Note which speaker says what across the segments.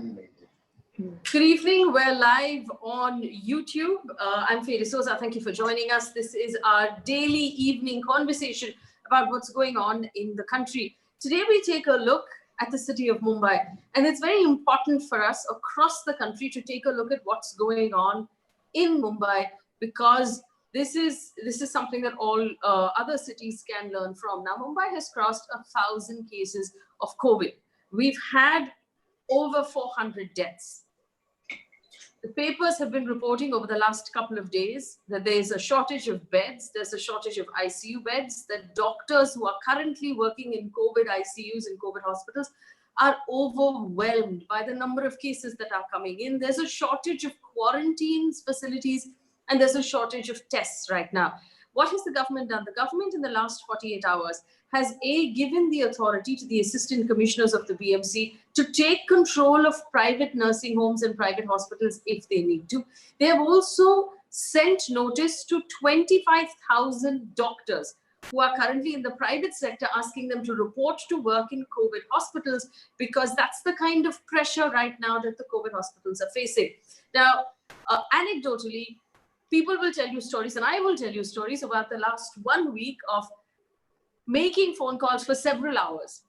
Speaker 1: Good evening. We're live on YouTube. I'm Faye. Thank you for joining us. This is our daily evening conversation about what's going on in the country. Today, we take a look at the city of Mumbai. And it's very important for us across the country to take a look at what's going on in Mumbai, because this is something that all other cities can learn from. Now, Mumbai has crossed 1,000 cases of COVID. We've had over 400 deaths. The papers have been reporting over the last couple of days that there's a shortage of beds, there's a shortage of ICU beds, that doctors who are currently working in COVID ICUs and COVID hospitals are overwhelmed by the number of cases that are coming in. There's a shortage of quarantines facilities, and there's a shortage of tests right now. What has the government done? The government in the last 48 hours has given the authority to the assistant commissioners of the BMC to take control of private nursing homes and private hospitals if they need to. They have also sent notice to 25,000 doctors who are currently in the private sector, asking them to report to work in COVID hospitals, because that's the kind of pressure right now that the COVID hospitals are facing. Now, anecdotally, people will tell you stories, and I will tell you stories about the last 1 week of making phone calls for several hours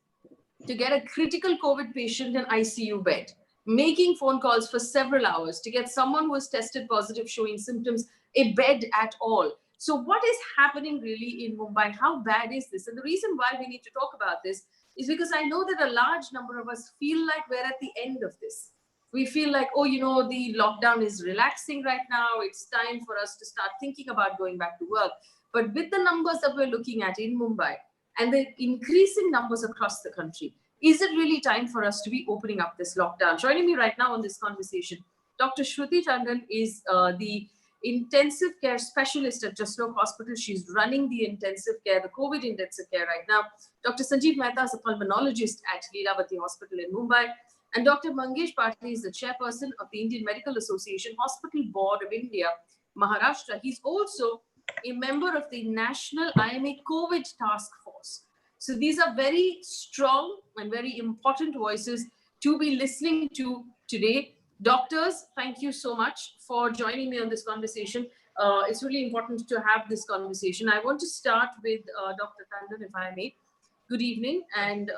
Speaker 1: to get a critical COVID patient an ICU bed, making phone calls for several hours to get someone who was tested positive showing symptoms a bed at all. So what is happening really in Mumbai? How bad is this? And the reason why we need to talk about this is because I know that a large number of us feel like we're at the end of this. We feel like, oh, you know, the lockdown is relaxing right now. It's time for us to start thinking about going back to work. But with the numbers that we're looking at in Mumbai and the increasing numbers across the country, is it really time for us to be opening up this lockdown? Joining me right now on this conversation, Dr. Shruti Tandon is the intensive care specialist at Jaslok Hospital. She's running the intensive care, the COVID intensive care right now. Dr. Sanjeev Mehta is a pulmonologist at Leelavati Hospital in Mumbai. And Dr. Mangesh Patil is the chairperson of the Indian Medical Association Hospital Board of India, Maharashtra. He's also a member of the National IMA COVID Task Force. So these are very strong and very important voices to be listening to today. Doctors, thank you so much for joining me on this conversation. It's really important to have this conversation. I want to start with Dr. Tandon, if I may. Good evening, and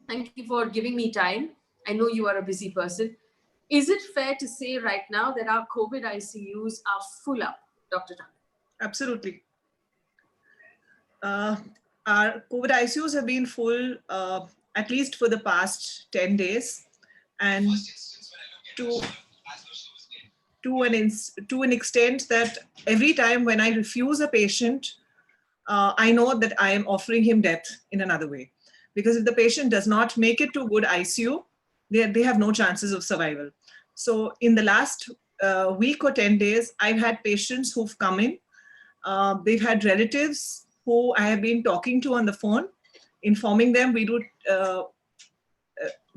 Speaker 1: thank you for giving me time. I know you are a busy person. Is it fair to say right now that our COVID ICUs are full up, Dr. Tandon?
Speaker 2: Absolutely. Our COVID ICUs have been full at least for the past 10 days. And to an extent that every time when I refuse a patient, I know that I am offering him death in another way. Because if the patient does not make it to a good ICU, they have no chances of survival. So in the last week or 10 days, I've had patients who've come in. They've had relatives who I have been talking to on the phone, informing them. We do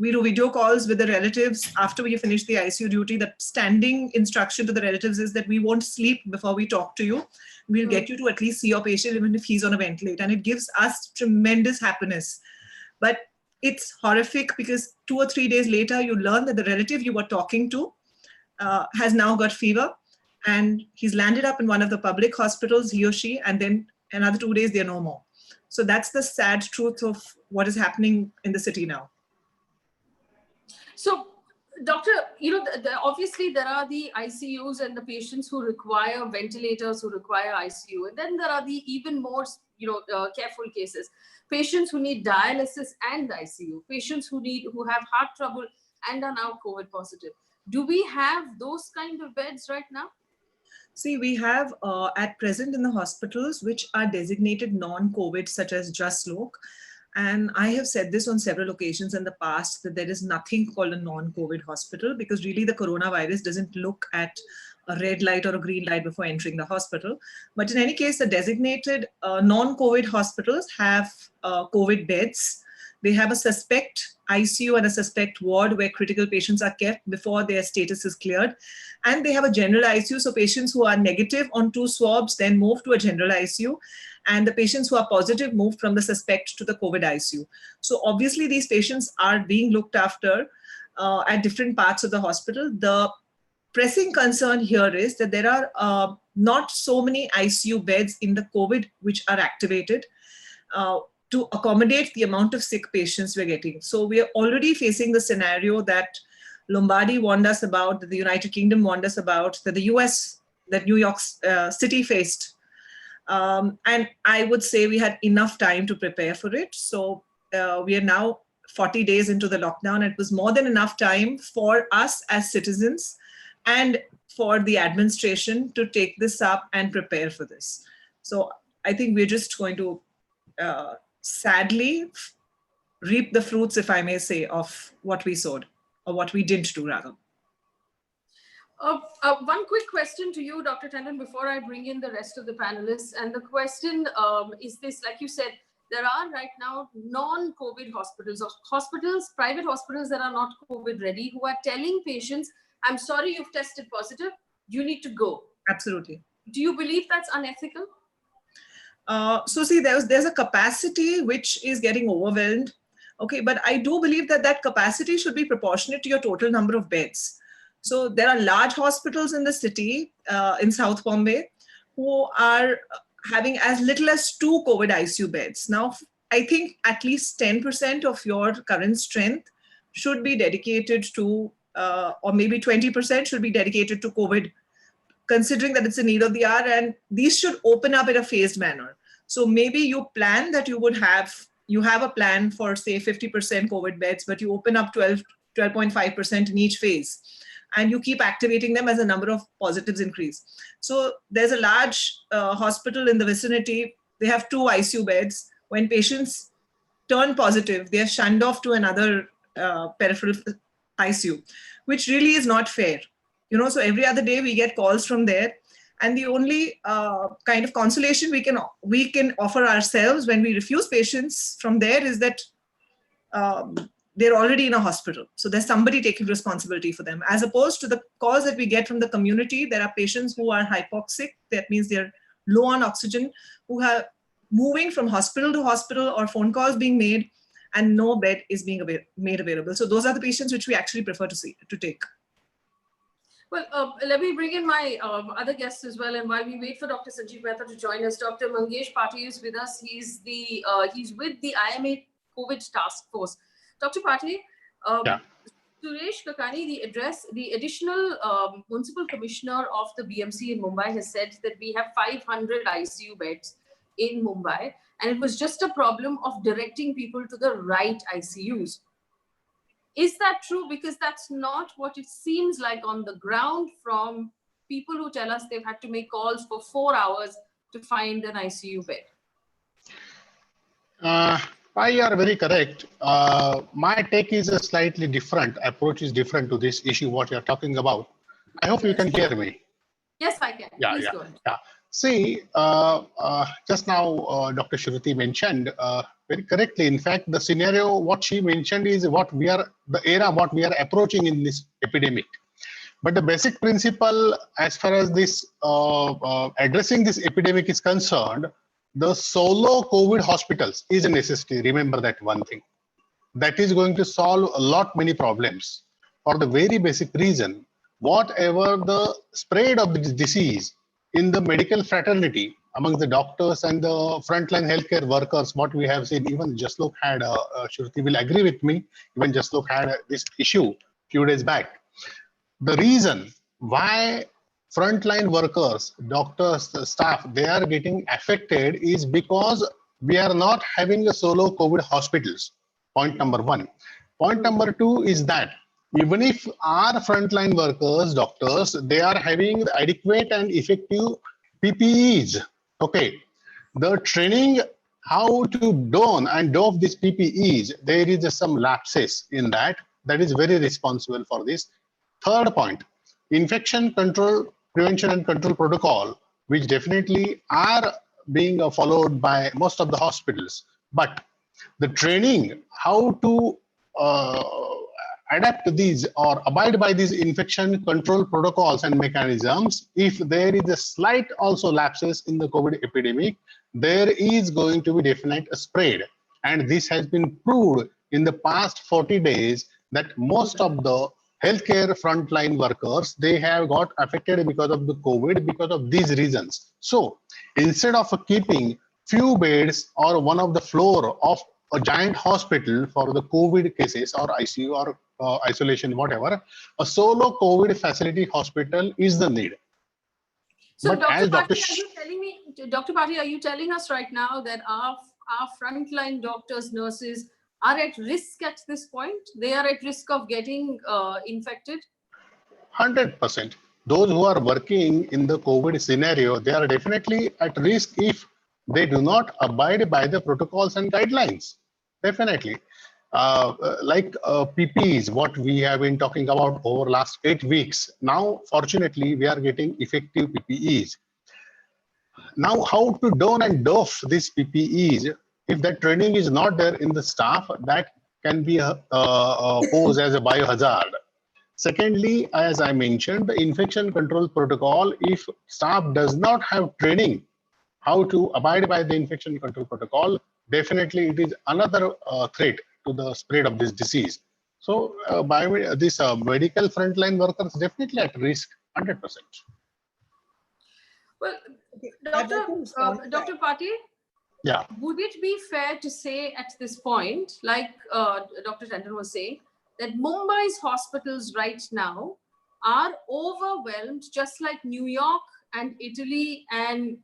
Speaker 2: video calls with the relatives after we finish the ICU duty. The standing instruction to the relatives is that we won't sleep before we talk to you. We'll get you to at least see your patient even if he's on a ventilator. And it gives us tremendous happiness. But it's horrific because 2 or 3 days later, you learn that the relative you were talking to has now got fever, and he's landed up in one of the public hospitals, he or she, and then another 2 days, they're no more. So that's the sad truth of what is happening in the city now.
Speaker 1: So, Doctor, you know, obviously there are the ICUs and the patients who require ventilators, who require ICU. And then there are the even more, careful cases. Patients who need dialysis and ICU, patients who have heart trouble and are now COVID positive. Do we have those kind of beds right now?
Speaker 2: See, we have at present in the hospitals which are designated non-COVID, such as Jaslok. And I have said this on several occasions in the past that there is nothing called a non-COVID hospital, because really the coronavirus doesn't look at a red light or a green light before entering the hospital. But in any case, the designated non-COVID hospitals have COVID beds. They have a suspect ICU and a suspect ward where critical patients are kept before their status is cleared. And they have a general ICU. So patients who are negative on 2 swabs then move to a general ICU. And the patients who are positive move from the suspect to the COVID ICU. So obviously these patients are being looked after at different parts of the hospital. The pressing concern here is that there are not so many ICU beds in the COVID which are activated to accommodate the amount of sick patients we're getting. So we are already facing the scenario that Lombardy warned us about, that the United Kingdom warned us about, that the US, that New York City faced. And I would say we had enough time to prepare for it. So we are now 40 days into the lockdown. It was more than enough time for us as citizens and for the administration to take this up and prepare for this. So I think we're just going to sadly reap the fruits, if I may say, of what we sowed, or what we didn't do rather.
Speaker 1: One quick question to you, Dr. Tandon, before I bring in the rest of the panelists. And the question is this: like you said, there are right now non-COVID hospitals, or hospitals, private hospitals that are not COVID ready, who are telling patients, I'm sorry, you've tested positive, you need to go.
Speaker 2: Absolutely.
Speaker 1: Do you believe that's unethical?
Speaker 2: So see, there's a capacity which is getting overwhelmed. Okay, but I do believe that that capacity should be proportionate to your total number of beds. So there are large hospitals in the city, in South Bombay, who are having as little as 2 COVID ICU beds. Now, I think at least 10% of your current strength should be dedicated to, or maybe 20% should be dedicated to COVID, considering that it's a need of the hour, and these should open up in a phased manner. So maybe you plan that you have a plan for, say, 50% COVID beds, but you open up 12.5% in each phase, and you keep activating them as the number of positives increase. So there's a large hospital in the vicinity. They have 2 ICU beds. When patients turn positive, they are shunned off to another peripheral ICU, which really is not fair. You know, so every other day we get calls from there, and the only kind of consolation we can offer ourselves when we refuse patients from there is that they're already in a hospital. So there's somebody taking responsibility for them, as opposed to the calls that we get from the community. There are patients who are hypoxic. That means they're low on oxygen, who are moving from hospital to hospital, or phone calls being made and no bed is being made available. So those are the patients which we actually prefer to take.
Speaker 1: Well, let me bring in my other guests as well. And while we wait for Dr. Sanjeev Mehta to join us, Dr. Mangesh Patil is with us. He's with the IMA COVID task force. Dr. Patil, Suresh Kakani, the additional municipal commissioner of the BMC in Mumbai, has said that we have 500 ICU beds in Mumbai, and it was just a problem of directing people to the right ICUs. Is that true? Because that's not what it seems like on the ground from people who tell us they've had to make calls for 4 hours to find an ICU bed.
Speaker 3: You are very correct. My take is a slightly different. Approach is different to this issue, what you're talking about. I hope you can hear me.
Speaker 1: Yes, I can. Please go ahead.
Speaker 3: See, just now Dr. Shruti mentioned very correctly. In fact, the scenario, what she mentioned is what we are approaching in this epidemic. But the basic principle, as far as this addressing this epidemic is concerned, the solo COVID hospitals is a necessity. Remember that one thing. That is going to solve many problems, for the very basic reason, whatever the spread of this disease in the medical fraternity among the doctors and the frontline healthcare workers, what we have seen, even Jaslok had, Shruti will agree with me, even Jaslok had this issue few days back. The reason why frontline workers, doctors, the staff, they are getting affected is because we are not having a solo COVID hospitals. Point number 1. Point number 2 is that even if our frontline workers, doctors, they are having adequate and effective PPEs, okay, the training how to don and doff these PPEs, there is some lapses in that. That is very responsible for this. Third point, infection control, prevention and control protocol, which definitely are being followed by most of the hospitals. But the training, how to adapt to these or abide by these infection control protocols and mechanisms, if there is a slight also lapses in the COVID epidemic, there is going to be definite spread. And this has been proved in the past 40 days that most of the healthcare frontline workers, they have got affected because of the COVID, because of these reasons. So instead of keeping few beds or one of the floor of a giant hospital for the COVID cases or ICU or isolation, whatever, a solo COVID facility hospital is the need.
Speaker 1: So,
Speaker 3: But
Speaker 1: Dr.
Speaker 3: as Dr.
Speaker 1: Patil, are you telling me, Dr. Patil, are you telling us right now that our frontline doctors, nurses are at risk at this point? They are at risk of getting infected?
Speaker 3: 100%. Those who are working in the COVID scenario, they are definitely at risk if they do not abide by the protocols and guidelines. Definitely. Like PPEs, what we have been talking about over last 8 weeks. Now, fortunately, we are getting effective PPEs. Now, how to don and doff these PPEs, if that training is not there in the staff, that can be posed as a biohazard. Secondly, as I mentioned, the infection control protocol, if staff does not have training how to abide by the infection control protocol, definitely it is another threat to the spread of this disease. So this medical frontline workers definitely at risk, 100%.
Speaker 1: Well,
Speaker 2: Okay,
Speaker 1: Dr. Patil,
Speaker 3: Yeah.
Speaker 1: would it be fair to say at this point, like Dr. Tandon was saying, that Mumbai's hospitals right now are overwhelmed, just like New York and Italy and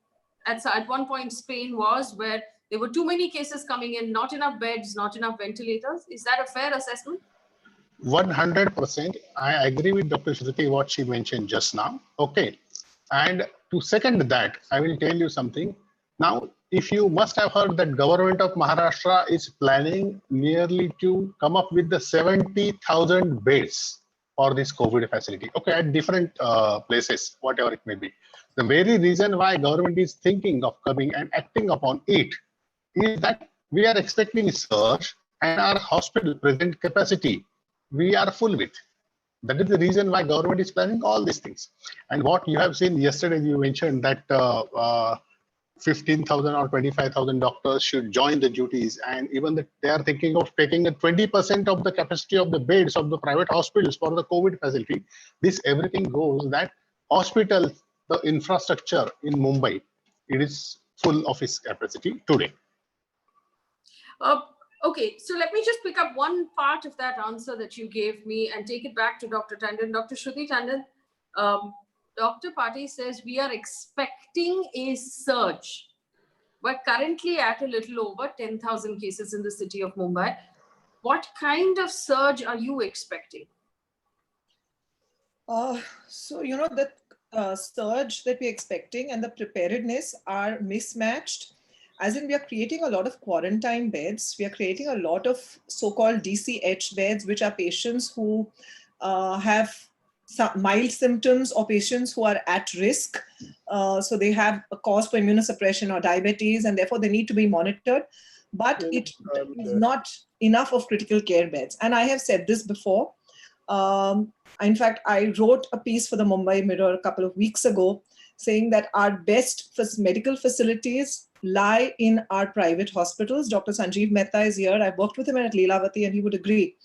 Speaker 1: at one point Spain was, where there were too many cases coming in, not enough beds, not enough ventilators? Is that a fair assessment?
Speaker 3: 100%. I agree with Dr. Shruti, what she mentioned just now. Okay. And to second that, I will tell you something. Now, if you must have heard that government of Maharashtra is planning nearly to come up with the 70,000 beds for this COVID facility. Okay, at different places, whatever it may be. The very reason why government is thinking of coming and acting upon it is that we are expecting surge and our hospital present capacity, we are full with. That is the reason why government is planning all these things. And what you have seen yesterday, you mentioned that 15,000 or 25,000 doctors should join the duties, and even that they are thinking of taking a 20% of the capacity of the beds of the private hospitals for the COVID facility. This everything goes that hospital, the infrastructure in Mumbai, it is full of its capacity today.
Speaker 1: Okay, so let me just pick up one part of that answer that you gave me and take it back to Dr. Tandon. Dr. Shruti Tandon, Dr. Patil says we are expecting a surge. We're currently at a little over 10,000 cases in the city of Mumbai. What kind of surge are you expecting?
Speaker 2: So, you know, the surge that we're expecting and the preparedness are mismatched. As in, we are creating a lot of quarantine beds. We are creating a lot of so-called DCH beds, which are patients who have some mild symptoms or patients who are at risk. So they have a cause for immunosuppression or diabetes, and therefore they need to be monitored. But it is not enough of critical care beds. And I have said this before. In fact, I wrote a piece for the Mumbai Mirror a couple of weeks ago saying that our best medical facilities lie in our private hospitals. Dr. Sanjeev Mehta is here. I've worked with him at Leelavati and he would agree.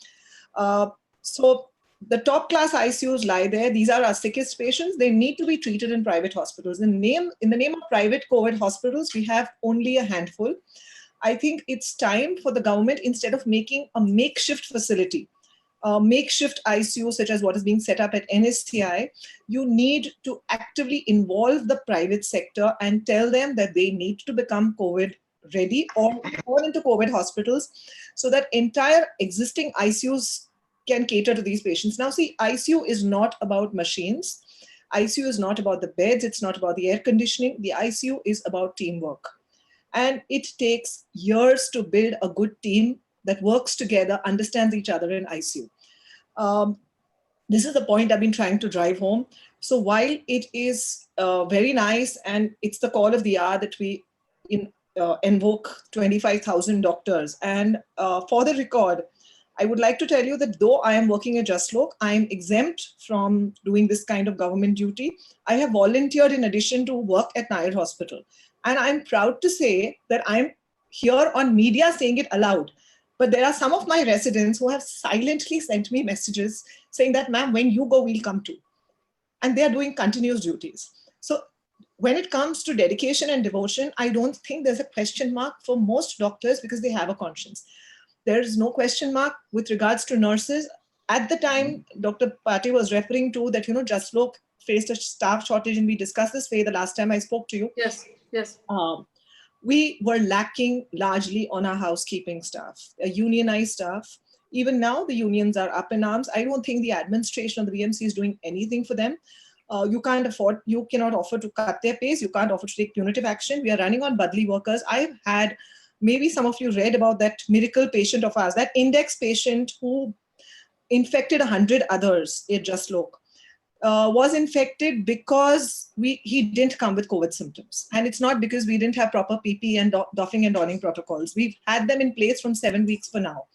Speaker 2: So the top class ICUs lie there. These are our sickest patients. They need to be treated in private hospitals. In the name of private COVID hospitals, we have only a handful. I think it's time for the government, instead of making a makeshift facility, makeshift ICU such as what is being set up at NSCI, you need to actively involve the private sector and tell them that they need to become COVID ready or fall into COVID hospitals so that entire existing ICUs can cater to these patients. Now, see, ICU is not about machines. ICU is not about the beds. It's not about the air conditioning. The ICU is about teamwork. And it takes years to build a good team that works together, understands each other in ICU. This is the point I've been trying to drive home. So while it is very nice and it's the call of the hour that we invoke 25,000 doctors, and for the record, I would like to tell you that though I am working at Jaslok, I am exempt from doing this kind of government duty. I have volunteered in addition to work at Nayar Hospital. And I'm proud to say that I'm here on media saying it aloud. But there are some of my residents who have silently sent me messages saying that, ma'am, when you go, we'll come too. And they are doing continuous duties. So when it comes to dedication and devotion, I don't think there's a question mark for most doctors because they have a conscience. There is no question mark with regards to nurses. At the time, Dr. Pate was referring to that, Jaslok faced a staff shortage, and we discussed this, Faye, the last time I spoke to you.
Speaker 1: Yes, yes.
Speaker 2: We were lacking largely on our housekeeping staff, unionized staff. Even now, the unions are up in arms. I don't think the administration of the BMC is doing anything for them. You cannot offer to cut their pays. You can't offer to take punitive action. We are running on Badli workers. I've had, maybe some of you read about that miracle patient of ours, that index patient who infected 100 others at Jaslok. Was infected because he didn't come with COVID symptoms. And it's not because we didn't have proper PPE and doffing and donning protocols. We've had them in place from 7 weeks for now.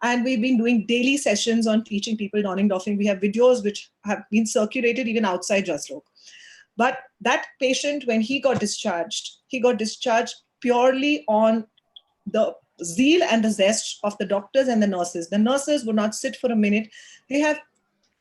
Speaker 2: And we've been doing daily sessions on teaching people donning, doffing. We have videos which have been circulated even outside Jaslok. But that patient, when he got discharged purely on the zeal and the zest of the doctors and the nurses. The nurses would not sit for a minute. They have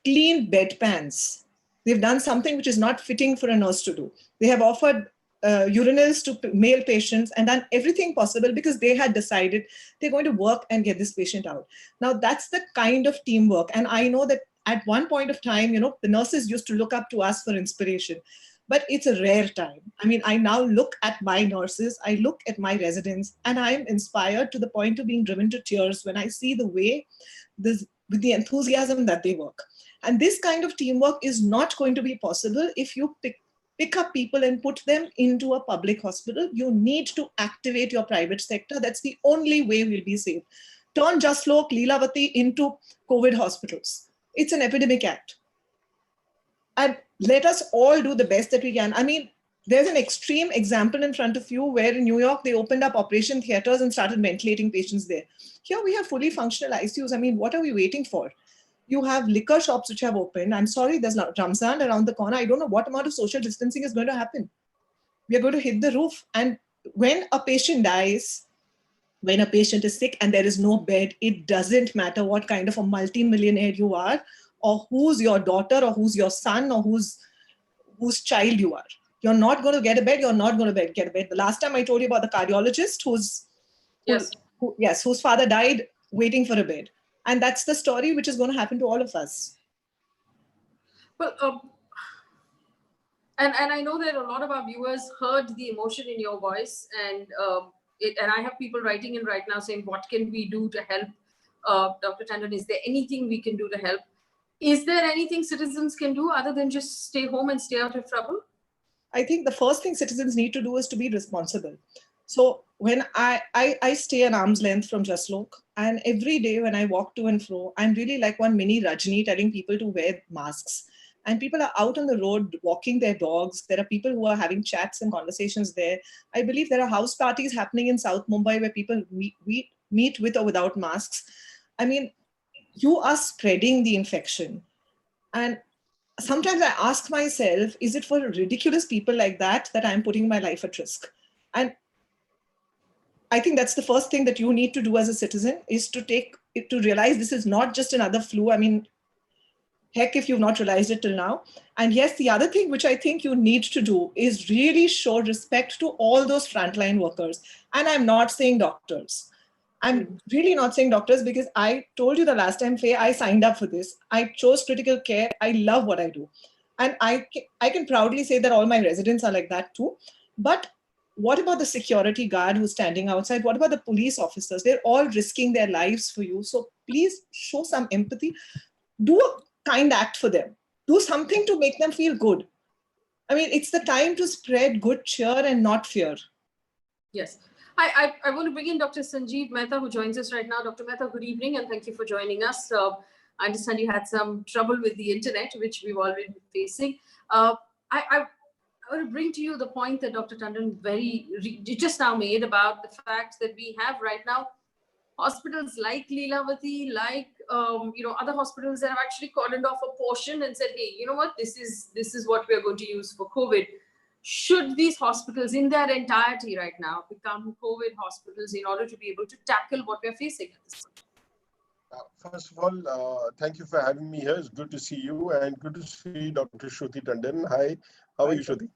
Speaker 2: cleaned bedpans. They've done something which is not fitting for a nurse to do. They have offered urinals to male patients and done everything possible because they had decided they're going to work and get this patient out. Now, that's the kind of teamwork. And I know that at one point of time, the nurses used to look up to us for inspiration, but it's a rare time. I mean, I now look at my nurses, I look at my residents, and I'm inspired to the point of being driven to tears when I see the way, with the enthusiasm that they work. And this kind of teamwork is not going to be possible if you pick up people and put them into a public hospital. You need to activate your private sector. That's the only way we'll be safe. Turn Jaslok, Leelavati into COVID hospitals. It's an epidemic act. And let us all do the best that we can. I mean, there's an extreme example in front of you where in New York, they opened up operation theaters and started ventilating patients there. Here we have fully functional ICUs. I mean, what are we waiting for? You have liquor shops which have opened. I'm sorry, there's Ramzan around the corner. I don't know what amount of social distancing is going to happen. We are going to hit the roof. And when a patient dies, when a patient is sick and there is no bed, it doesn't matter what kind of a multi-millionaire you are, or who's your daughter, or who's your son, or whose child you are. You're not going to get a bed. You're not going to get a bed. The last time I told you about the cardiologist whose father died waiting for a bed. And that's the story which is going to happen to all of us.
Speaker 1: Well, and I know that a lot of our viewers heard the emotion in your voice, and I have people writing in right now saying, what can we do to help? Dr. Tandon, is there anything we can do to help? Is there anything citizens can do other than just stay home and stay out of trouble?
Speaker 2: I think the first thing citizens need to do is to be responsible. So when I stay an arm's length from Jaslok, and every day when I walk to and fro, I'm really like one mini Rajni telling people to wear masks. And people are out on the road walking their dogs. There are people who are having chats and conversations there. I believe there are house parties happening in South Mumbai where people meet with or without masks. I mean, you are spreading the infection. And sometimes I ask myself, is it for ridiculous people like that I'm putting my life at risk? And I think that's the first thing that you need to do as a citizen, is to realize this is not just another flu. I mean, heck, if you've not realized it till now. And yes, the other thing which I think you need to do is really show respect to all those frontline workers. And I'm not saying doctors. I'm really not saying doctors, because I told you the last time, Faye, I signed up for this. I chose critical care. I love what I do. And I can proudly say that all my residents are like that too. But what about the security guard who's standing outside? What about the police officers? They're all risking their lives for you. So please show some empathy. Do a kind act for them. Do something to make them feel good. I mean, it's the time to spread good cheer and not fear.
Speaker 1: Yes. I want to bring in Dr. Sanjeev Mehta, who joins us right now. Dr. Mehta, good evening, and thank you for joining us. I understand you had some trouble with the internet, which we've already been facing. I want to bring to you the point that Dr. Tandon just now made about the fact that we have right now hospitals like Leelavati, like other hospitals that have actually cordoned off a portion and said, hey, you know what, this is what we're going to use for COVID. should these hospitals in their entirety right now become COVID hospitals in order to be able to tackle what we're facing at this point?
Speaker 4: First of all, thank you for having me here. It's good to see you and good to see Dr. Shruti Tandon. Hi, how are you, Shruti?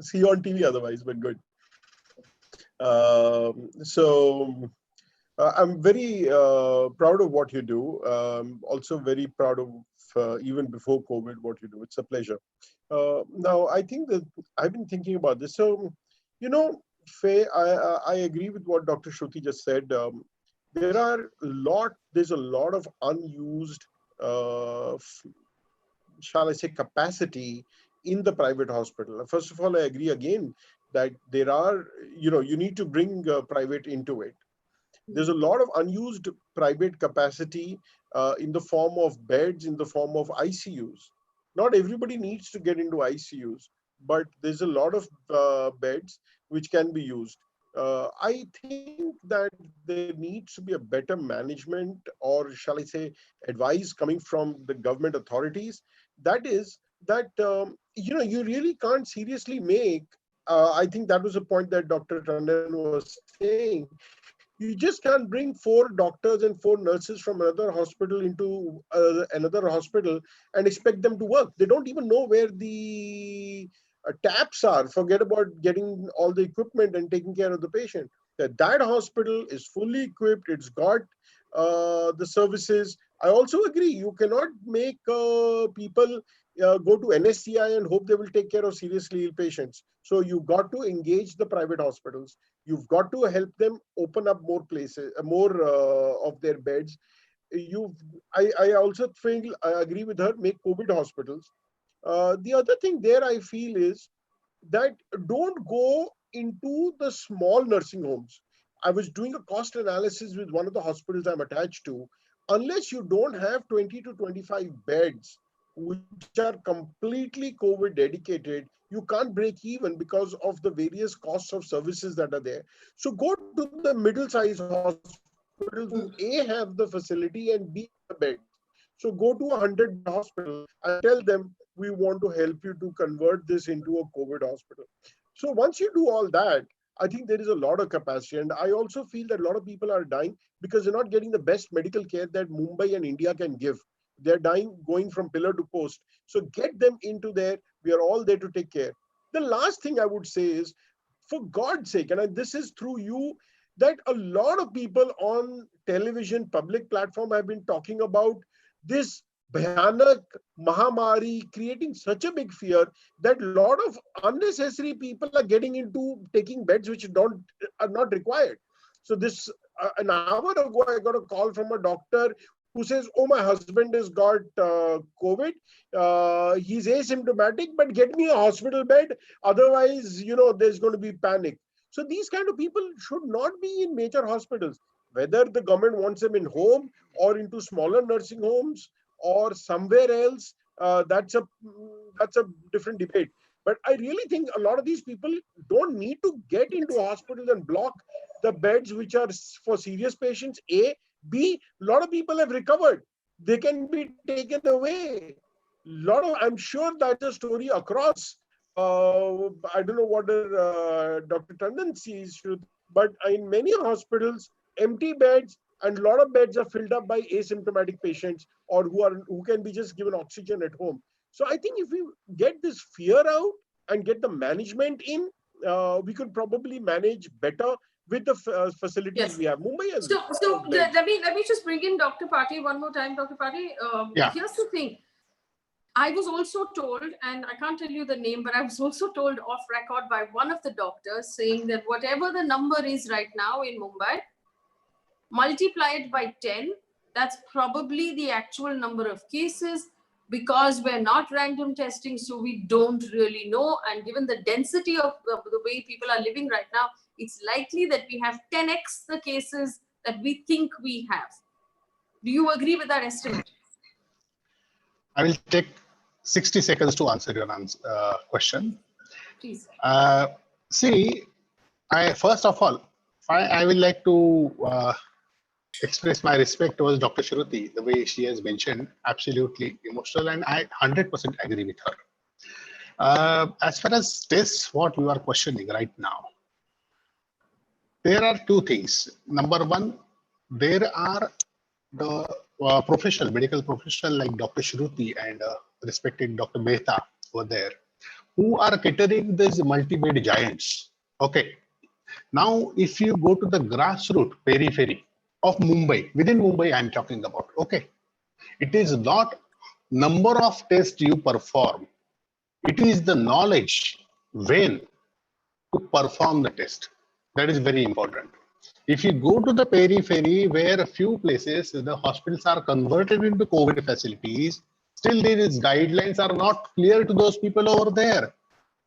Speaker 4: See you on TV otherwise, but good. I'm very proud of what you do. Also very proud of even before COVID what you do. It's a pleasure. Now, I think that I've been thinking about this. So, you know, Faye, I agree with what Dr. Shruti just said. There's a lot of unused, shall I say, capacity in the private hospital. First of all, I agree again that there are, you need to bring private into it. There's a lot of unused private capacity in the form of beds, in the form of ICUs. Not everybody needs to get into ICUs, but there's a lot of beds which can be used. I think that there needs to be a better management, or shall I say, advice coming from the government authorities. That is that, you really can't seriously make, I think that was a point that Dr. Tandon was saying, you just can't bring 4 doctors and 4 nurses from another hospital into another hospital and expect them to work. They don't even know where the taps are. Forget about getting all the equipment and taking care of the patient. That hospital is fully equipped. It's got the services. I also agree. You cannot make people go to NSCI and hope they will take care of seriously ill patients. So you've got to engage the private hospitals. You've got to help them open up more places, more of their beds. I also feel, I agree with her, make COVID hospitals. The other thing there I feel is that don't go into the small nursing homes. I was doing a cost analysis with one of the hospitals I'm attached to. Unless you don't have 20 to 25 beds, which are completely COVID dedicated, you can't break even because of the various costs of services that are there. So go to the middle-sized hospitals who A, have the facility and B, have the beds. So go to a 100 hospital and tell them, we want to help you to convert this into a COVID hospital. So once you do all that, I think there is a lot of capacity. And I also feel that a lot of people are dying because they're not getting the best medical care that Mumbai and India can give. They're dying going from pillar to post. So get them into there. We are all there to take care. The last thing I would say is, for God's sake, and this is through you, that a lot of people on television, public platform have been talking about this Bhayanak Mahamari, creating such a big fear that a lot of unnecessary people are getting into taking beds which are not required. So this, an hour ago, I got a call from a doctor who says, oh, my husband has got COVID. He's asymptomatic, but get me a hospital bed. Otherwise, there's going to be panic. So these kind of people should not be in major hospitals. Whether the government wants them in home or into smaller nursing homes or somewhere else, that's a different debate. But I really think a lot of these people don't need to get into hospitals and block the beds which are for serious patients. A, B, a lot of people have recovered. They can be taken away. I'm sure that's a story across. I don't know what Dr. Tandon sees, but in many hospitals, empty beds and a lot of beds are filled up by asymptomatic patients or who can be just given oxygen at home. So I think if we get this fear out and get the management in, we could probably manage better with the facilities we have. Mumbai has.
Speaker 1: So let me just bring in Dr. Patil one more time. Dr. Patil, here's the thing. I was also told, and I can't tell you the name, but I was also told off record by one of the doctors saying that whatever the number is right now in Mumbai, multiply it by 10, that's probably the actual number of cases, because we're not random testing, so we don't really know. And given the density of the way people are living right now, it's likely that we have 10x the cases that we think we have. Do you agree with that estimate?
Speaker 3: I will take 60 seconds to answer your question.
Speaker 1: Please.
Speaker 3: See, first of all, I will like to express my respect towards Dr. Shruti, the way she has mentioned, absolutely emotional, and I 100% agree with her. As far as tests, what you are questioning right now, there are two things. Number one, there are the medical professional like Dr. Shruti and respected Dr. Mehta over there, who are catering these multi-bed giants. Okay. Now, if you go to the grassroots periphery of Mumbai, within Mumbai, I'm talking about. Okay. It is not number of tests you perform. It is the knowledge when to perform the test. That is very important. If you go to the periphery where a few places the hospitals are converted into COVID facilities, still these guidelines are not clear to those people over there.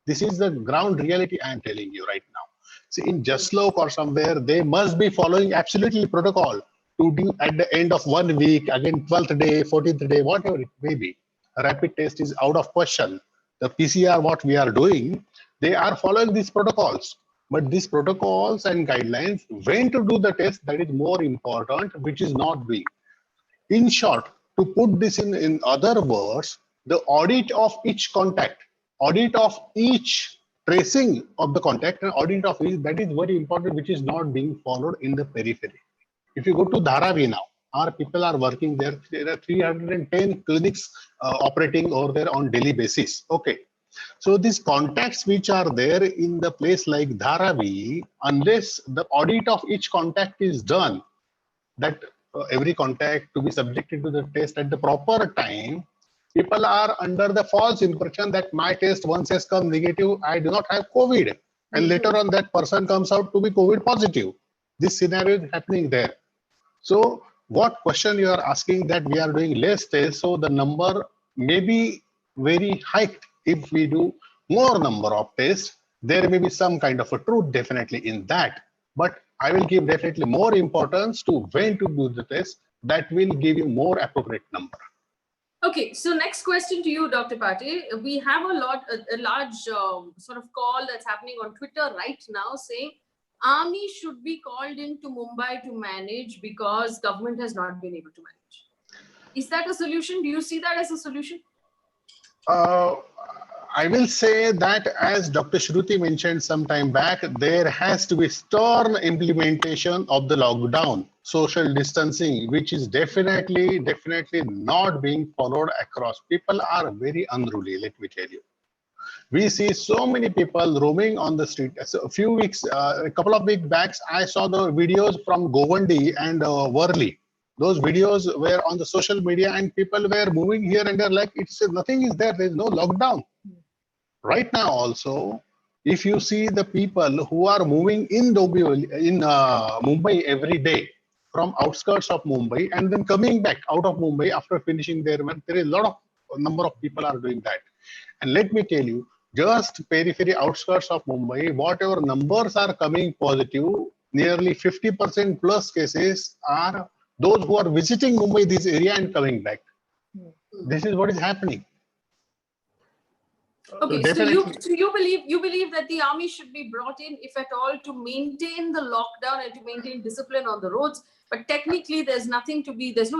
Speaker 3: This is the ground reality I am telling you right now. See, in Jaslok or somewhere, they must be following absolutely protocol to do at the end of 1 week, again 12th day, 14th day, whatever it may be. A rapid test is out of question. The PCR, what we are doing, they are following these protocols. But these protocols and guidelines, when to do the test, that is more important, which is not doing. In short, to put this in other words, the audit of each contact, audit of each tracing of the contact, and audit of each, that is very important, which is not being followed in the periphery. If you go to Dharavi now, our people are working there. There are 310 clinics operating over there on daily basis. Okay. So these contacts which are there in the place like Dharavi, unless the audit of each contact is done, that every contact to be subjected to the test at the proper time, people are under the false impression that my test once has come negative, I do not have COVID. And later on that person comes out to be COVID positive. This scenario is happening there. So what question you are asking that we are doing less tests, so the number may be very hiked if we do more number of tests. There may be some kind of a truth definitely in that, but I will give definitely more importance to when to do the test. That will give you more appropriate number.
Speaker 1: Okay, so next question to you, Dr. Pate. We have a large sort of call that's happening on Twitter right now saying army should be called into Mumbai to manage because government has not been able to manage. Is that a solution? Do you see that as a solution?
Speaker 3: I will say that, as Dr. Shruti mentioned some time back, there has to be stern implementation of the lockdown, social distancing, which is definitely not being followed across. People are very unruly, let me tell you. We see so many people roaming on the street. So a couple of weeks back, I saw the videos from Govandi and Worli. Those videos were on the social media and people were moving here and there like nothing is there. There is no lockdown. Right now also, if you see the people who are moving in Mumbai every day from outskirts of Mumbai and then coming back out of Mumbai after finishing their work, there is a number of people are doing that. And let me tell you, just periphery outskirts of Mumbai, whatever numbers are coming positive, nearly 50% plus cases are those who are visiting Mumbai, this area, and coming back. This is what is happening.
Speaker 1: Okay, so you believe that the army should be brought in, if at all, to maintain the lockdown and to maintain discipline on the roads. But technically, there's no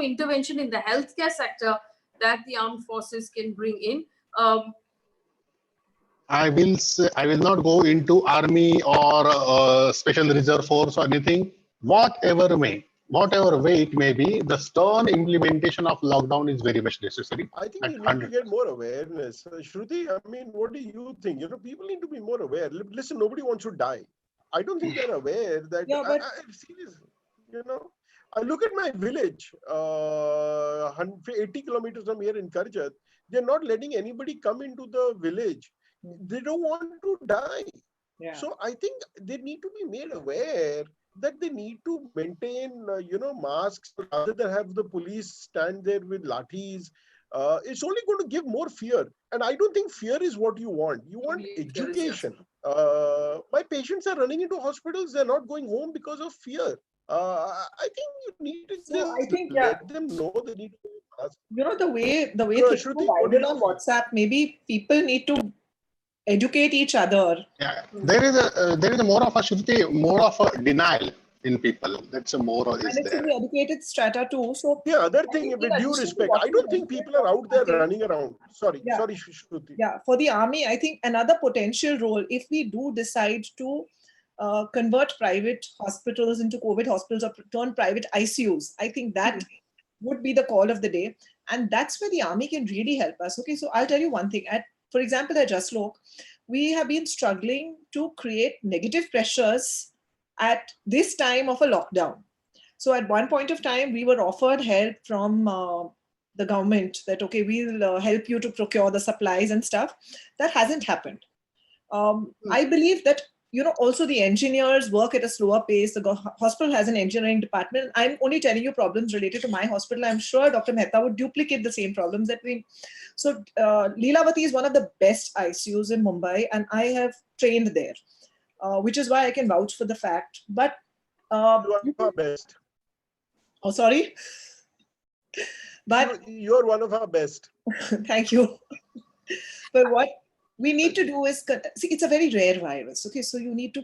Speaker 1: intervention in the healthcare sector that the armed forces can bring in.
Speaker 3: I will not go into army or special reserve force or anything. Whatever way it may be, the stern implementation of lockdown is very much necessary.
Speaker 4: I think we need to get more awareness. Shruti, I mean, what do you think? People need to be more aware. Listen, nobody wants to die. I don't think they're aware that. Yeah, but seriously, I look at my village, 80 kilometers from here in Karjat. They're not letting anybody come into the village. They don't want to die. Yeah. So I think they need to be made aware that they need to maintain, masks rather than have the police stand there with lathis. It's only going to give more fear. And I don't think fear is what you want. You want education. My patients are running into hospitals. They're not going home because of fear. I think you need to let them know they need to mask.
Speaker 2: The way things are guided on WhatsApp, maybe people need to educate each other.
Speaker 3: Yeah, there is a more of a denial. in people. That's a more
Speaker 2: And
Speaker 3: is
Speaker 2: it's in
Speaker 3: there.
Speaker 2: the educated strata too. So
Speaker 4: The other
Speaker 2: I
Speaker 4: thing,
Speaker 2: think
Speaker 4: with
Speaker 2: in
Speaker 4: due
Speaker 2: addition to
Speaker 4: respect,
Speaker 2: what
Speaker 4: I
Speaker 2: you
Speaker 4: don't think
Speaker 2: mentioned
Speaker 4: people are out there
Speaker 2: about
Speaker 4: running around. Sorry,
Speaker 2: yeah,
Speaker 4: Shruti.
Speaker 2: yeah, for the army, I think another potential role, if we do decide to convert private hospitals into COVID hospitals or turn private ICUs, I think that would be the call of the day. And that's where the army can really help us. Okay, so I'll tell you one thing. For example, at Jaslok, we have been struggling to create negative pressures at this time of a lockdown. So at one point of time, we were offered help from the government that, okay, we'll help you to procure the supplies and stuff. That hasn't happened. I believe that, also the engineers work at a slower pace. The hospital has an engineering department. I'm only telling you problems related to my hospital. I'm sure Dr. Mehta would duplicate the same problems that we. So Leelavati is one of the best ICUs in Mumbai, and I have trained there, which is why I can vouch for the fact. But
Speaker 4: You are our best.
Speaker 2: oh, sorry. But
Speaker 4: You're one of our best.
Speaker 2: thank you. But what we need to do is see, it's a very rare virus. Okay, so you need to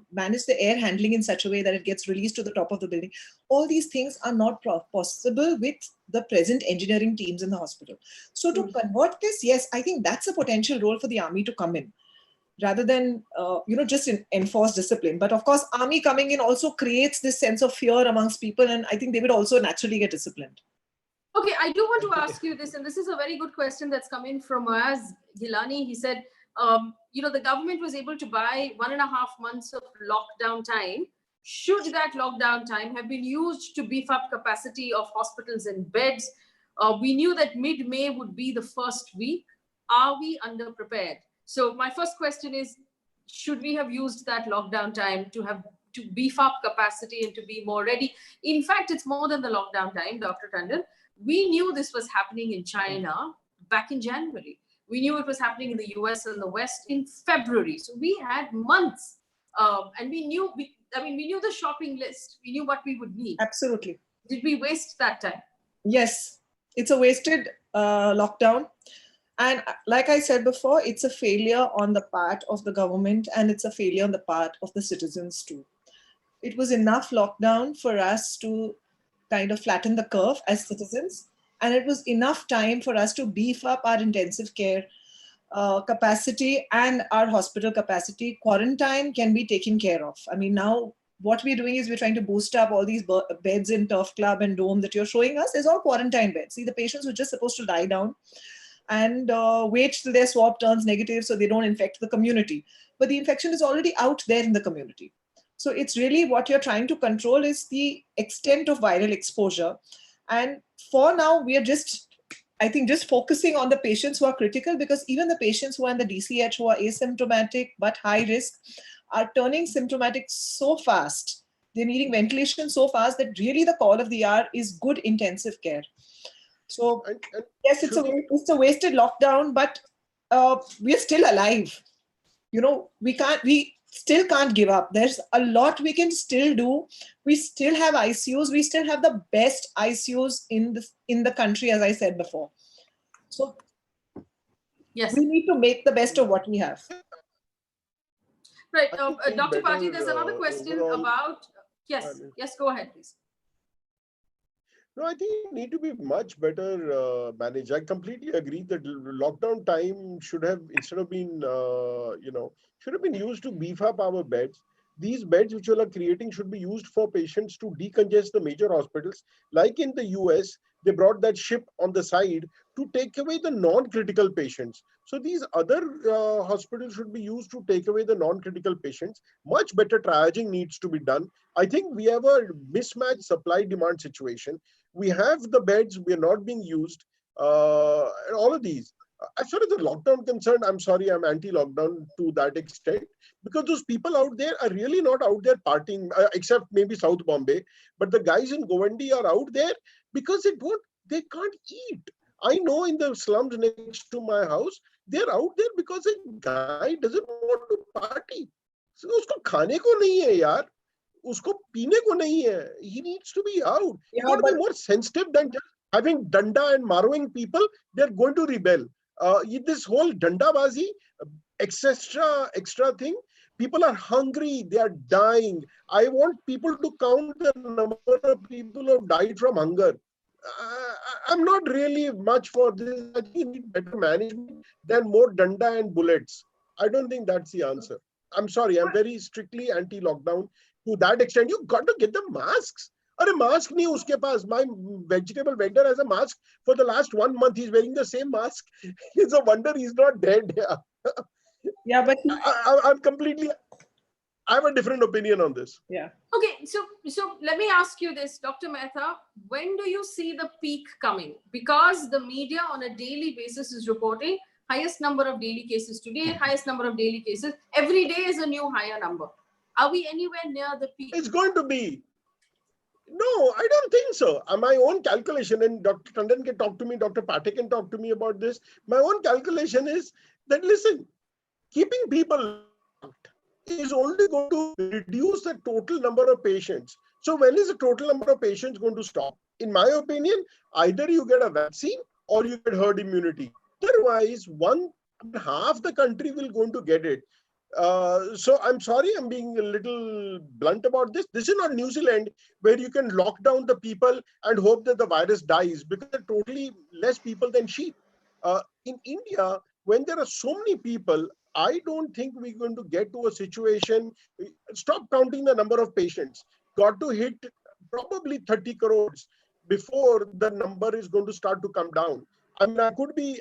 Speaker 2: manage the air handling in such a way that it gets released to the top of the building. All these things are not possible with the present engineering teams in the hospital. So to convert this, yes, I think that's a potential role for the army to come in, rather than just enforce discipline. But of course, army coming in also creates this sense of fear amongst people, and I think they would also naturally get disciplined.
Speaker 1: Okay, I do want to ask you this, and this is a very good question that's come in from Moaz Gilani. He said, the government was able to buy 1.5 months of lockdown time. Should that lockdown time have been used to beef up capacity of hospitals and beds? We knew that mid-May would be the first week. Are we underprepared? So my first question is, should we have used that lockdown time to beef up capacity and to be more ready? In fact, it's more than the lockdown time, Dr. Tandon. We knew this was happening in China back in January. We knew it was happening in the US and the West in February. So we had months, and we knew the shopping list. We knew what we would need.
Speaker 2: Absolutely.
Speaker 1: Did we waste that time?
Speaker 2: Yes, it's a wasted lockdown. And like I said before, it's a failure on the part of the government, and it's a failure on the part of the citizens too. It was enough lockdown for us to kind of flatten the curve as citizens. And it was enough time for us to beef up our intensive care capacity and our hospital capacity. Quarantine can be taken care of. I mean, now what we're doing is we're trying to boost up all these beds in Turf Club and Dome that you're showing us is all quarantine beds. See, the patients were just supposed to lie down and wait till their swab turns negative so they don't infect the community. But the infection is already out there in the community. So it's really what you're trying to control is the extent of viral exposure. And for now, we are just focusing on the patients who are critical, because even the patients who are in the DCH who are asymptomatic but high risk are turning symptomatic so fast. They're needing ventilation so fast that really the call of the hour is good intensive care. So yes, it's a wasted lockdown, but we're still alive. We still can't give up. There's a lot we can still do. We still have ICUs. We still have the best ICUs in the country, as I said before. So
Speaker 1: yes,
Speaker 2: we need to make the best of what we have.
Speaker 1: Right, Dr. Pati, there's another question about. Yes, go ahead, please.
Speaker 4: No, I think it need to be much better managed. I completely agree that lockdown time should have, instead of being, should have been used to beef up our beds. These beds which you are creating should be used for patients to decongest the major hospitals. Like in the US, they brought that ship on the side to take away the non-critical patients. So these other hospitals should be used to take away the non-critical patients. Much better triaging needs to be done. I think we have a mismatched supply-demand situation. We have the beds, we are not being used, and all of these. As far as the lockdown concerned, I'm sorry, I'm anti-lockdown to that extent, because those people out there are really not out there partying, except maybe South Bombay. But the guys in Govandi are out there because they can't eat. I know in the slums next to my house, they're out there because a guy doesn't want to party. So usko khane ko nahi hai yaar. Usko peene ko nahi hai. He needs to be out. You got to be more sensitive than just having danda and marrowing people. They're going to rebel. This whole dandabazi, extra thing, People are hungry. They are dying. I want people to count the number of people who have died from hunger. I'm not really much for this. I think you need better management than more danda and bullets. I don't think that's the answer. I'm sorry. I'm very strictly anti-lockdown. To that extent, you got to get the masks. Or a mask nahi uske paas. My vegetable vendor has a mask for the last 1 month. He's wearing the same mask. It's a wonder he's not dead.
Speaker 2: Yeah, but
Speaker 4: I'm completely. I have a different opinion on this.
Speaker 2: yeah.
Speaker 1: Okay, so let me ask you this, Dr. Mehta, when do you see the peak coming? Because the media on a daily basis is reporting highest number of daily cases today, highest number of daily cases. Every day is a new higher number. Are we anywhere near the peak?
Speaker 4: It's going to be. No, I don't think so. My own calculation, and Dr. Tandon can talk to me, Dr. Pathak can talk to me about this. My own calculation is that, listen, keeping people locked is only going to reduce the total number of patients. So when is the total number of patients going to stop? In my opinion, either you get a vaccine or you get herd immunity. Otherwise, half the country will going to get it. So I'm sorry, I'm being a little blunt about this. This is not New Zealand where you can lock down the people and hope that the virus dies, because there are totally less people than sheep. In India, when there are so many people, I don't think we're going to get to a situation. Stop counting the number of patients. Got to hit probably 30 crores before the number is going to start to come down. I mean,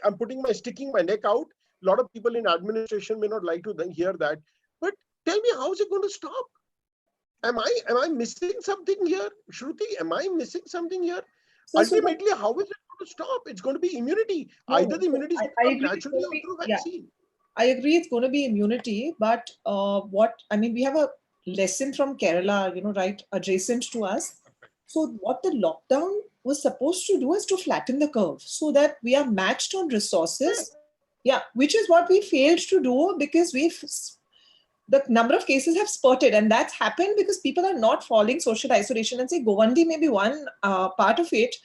Speaker 4: I'm sticking my neck out. A lot of people in administration may not like to then hear that, but tell me, how is it going to stop? Am I missing something here? Shruti, am I missing something here? Ultimately, how is it going to stop? It's going to be immunity.
Speaker 2: No,
Speaker 4: Either the immunity is going to come naturally or through vaccine.
Speaker 2: I agree it's going to be immunity, but we have a lesson from Kerala, right, adjacent to us. So what the lockdown was supposed to do is to flatten the curve so that we are matched on resources. Yeah, which is what we failed to do, because the number of cases have spurted, and that's happened because people are not following social isolation. And say Govandi may be one part of it,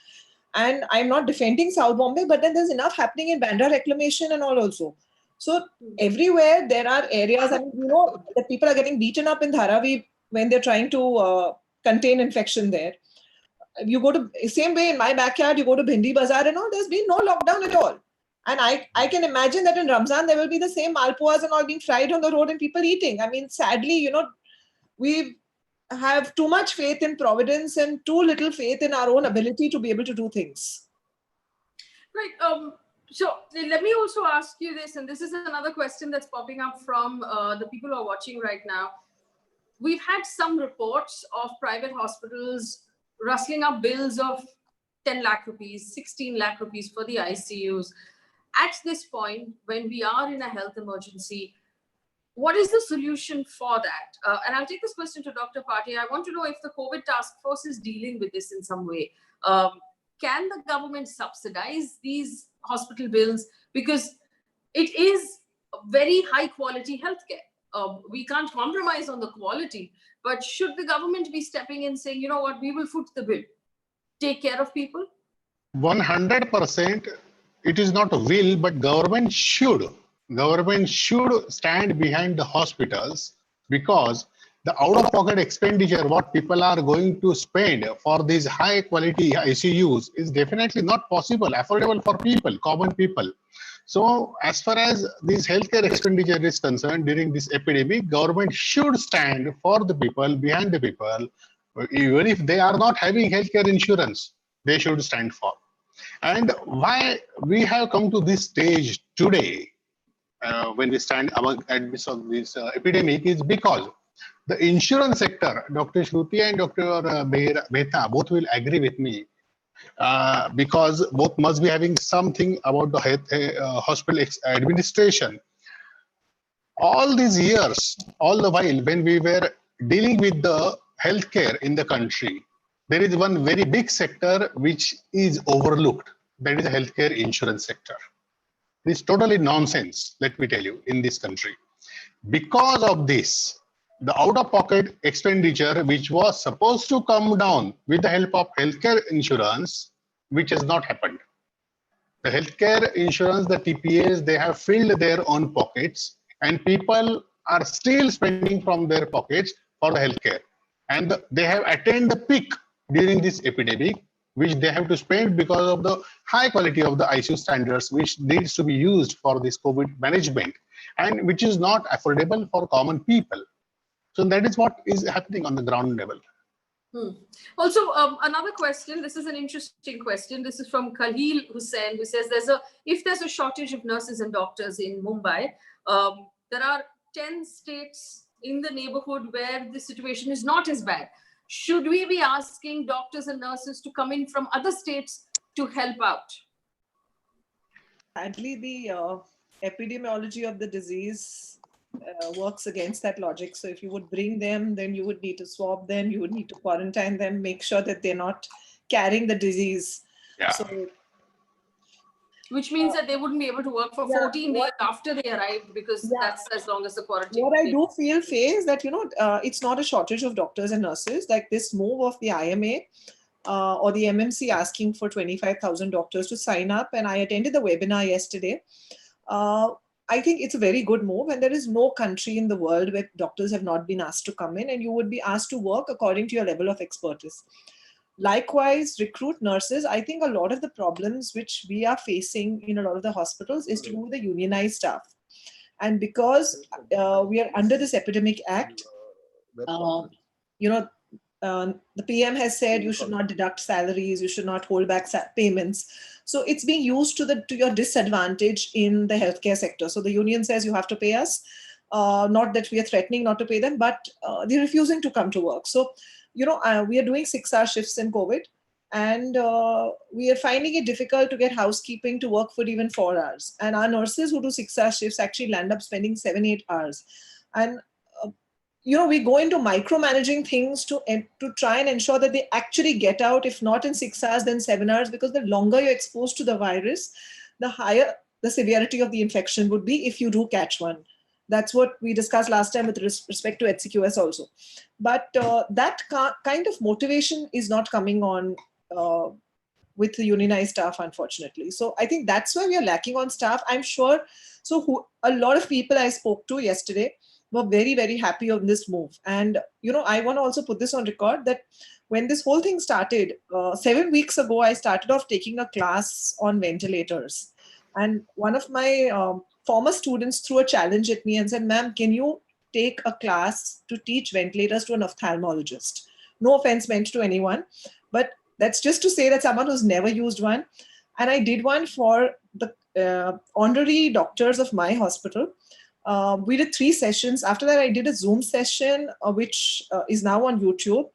Speaker 2: and I'm not defending South Bombay, but then there's enough happening in Bandra reclamation and all also. So everywhere there are areas, that people are getting beaten up in Dharavi when they're trying to contain infection there. You go to, same way in my backyard, you go to Bhindi Bazaar and all, there's been no lockdown at all. And I can imagine that in Ramzan, there will be the same malpuas and all being fried on the road and people eating. I mean, sadly, we have too much faith in providence and too little faith in our own ability to be able to do things.
Speaker 1: Right. So let me also ask you this, and this is another question that's popping up from the people who are watching right now. We've had some reports of private hospitals rustling up bills of 10 lakh rupees, 16 lakh rupees for the ICUs. At this point, when we are in a health emergency, what is the solution for that? And I'll take this question to Dr. Pathak. I want to know if the COVID task force is dealing with this in some way. Can the government subsidize these hospital bills? Because it is very high quality healthcare. We can't compromise on the quality, but should the government be stepping in saying, you know what, we will foot the bill, take care of people?
Speaker 3: 100%. It is not a will, but government should stand behind the hospitals, because the out-of-pocket expenditure what people are going to spend for these high-quality ICUs is definitely not possible, affordable for people, common people. So as far as this healthcare expenditure is concerned during this epidemic, government should stand for the people, behind the people, even if they are not having healthcare insurance, they should stand for. And why we have come to this stage today, when we stand amidst of this epidemic, is because the insurance sector, Dr. Shruti and Dr. Mehta both will agree with me, because both must be having something about the hospital administration. All these years, all the while when we were dealing with the healthcare in the country, there is one very big sector which is overlooked. That is the healthcare insurance sector. It is totally nonsense, let me tell you, in this country. Because of this, the out-of-pocket expenditure, which was supposed to come down with the help of healthcare insurance, which has not happened. The healthcare insurance, the TPAs, they have filled their own pockets, and people are still spending from their pockets for the healthcare. And they have attained the peak during this epidemic, which they have to spend because of the high quality of the ICU standards, which needs to be used for this COVID management, and which is not affordable for common people. So that is what is happening on the ground level.
Speaker 1: Also, another question. This is an interesting question. This is from Khalil Hussain, who says if there's a shortage of nurses and doctors in Mumbai, there are 10 states in the neighborhood where the situation is not as bad. Should we be asking doctors and nurses to come in from other states to help out?
Speaker 2: Sadly, the epidemiology of the disease works against that logic. So if you would bring them, then you would need to swab them, you would need to quarantine them, make sure that they're not carrying the disease.
Speaker 3: Yeah.
Speaker 2: So,
Speaker 1: which means that they wouldn't be able to work for 14 days after they arrived, because that's as long as the quarantine.
Speaker 2: What I do feel, Faye, is that, it's not a shortage of doctors and nurses. Like this move of the IMA or the MMC asking for 25,000 doctors to sign up. And I attended the webinar yesterday. I think it's a very good move, and there is no country in the world where doctors have not been asked to come in, and you would be asked to work according to your level of expertise. Likewise, recruit nurses. I think a lot of the problems which we are facing in a lot of the hospitals is to do with the unionized staff. And because we are under this Epidemic Act, the PM has said you should not deduct salaries, you should not hold back payments. So it's being used to your disadvantage in the healthcare sector. So the union says you have to pay us, not that we are threatening not to pay them, but they're refusing to come to work. So, we are doing 6-hour shifts in COVID, and we are finding it difficult to get housekeeping to work for even 4 hours. And our nurses who do 6-hour shifts actually land up spending 7-8 hours. And we go into micromanaging things to try and ensure that they actually get out, if not in 6 hours, then 7 hours, because the longer you're exposed to the virus, the higher the severity of the infection would be if you do catch one. That's what we discussed last time with respect to HCQS also. But that kind of motivation is not coming on with the unionized staff, unfortunately. So I think that's why we are lacking on staff, I'm sure. So a lot of people I spoke to yesterday were very, very happy on this move. And, I want to also put this on record that when this whole thing started, 7 weeks ago, I started off taking a class on ventilators. And one of my former students threw a challenge at me and said, ma'am, can you take a class to teach ventilators to an ophthalmologist? No offense meant to anyone, but that's just to say that someone who's never used one. And I did one for the honorary doctors of my hospital. We did 3 sessions. After that, I did a Zoom session, which is now on YouTube.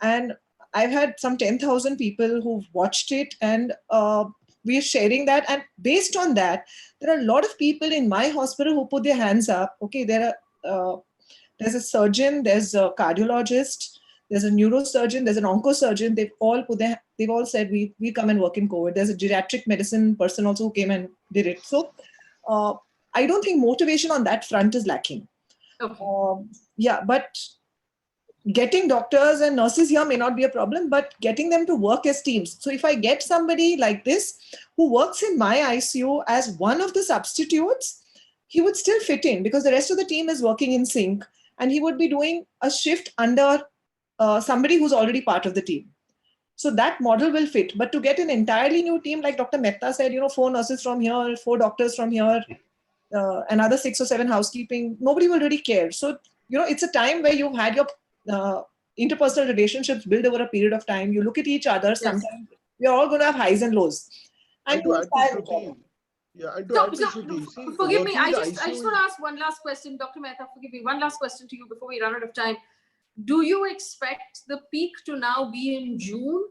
Speaker 2: And I've had some 10,000 people who've watched it, and we are sharing that. And based on that, there are a lot of people in my hospital who put their hands up. Okay, there's a surgeon, there's a cardiologist, there's a neurosurgeon, there's an oncosurgeon. They've all said we come and work in COVID. There's a geriatric medicine person also who came and did it. So I don't think motivation on that front is lacking.
Speaker 1: Okay.
Speaker 2: But getting doctors and nurses here may not be a problem, but getting them to work as teams. So if I get somebody like this who works in my ICU as one of the substitutes, he would still fit in because the rest of the team is working in sync, and he would be doing a shift under somebody who's already part of the team. So that model will fit. But to get an entirely new team, like Dr. Mehta said, 4 nurses from here, 4 doctors from here, another 6 or 7 housekeeping, nobody will really care. So, it's a time where you've had your interpersonal relationships build over a period of time. You look at each other.
Speaker 1: Yes.
Speaker 2: Sometimes we're all going to have highs and lows. And
Speaker 4: to add to Shruti,
Speaker 1: forgive me, I just want to ask one last question. Dr. Mehta, forgive me, one last question to you before we run out of time. Do you expect the peak to now be in June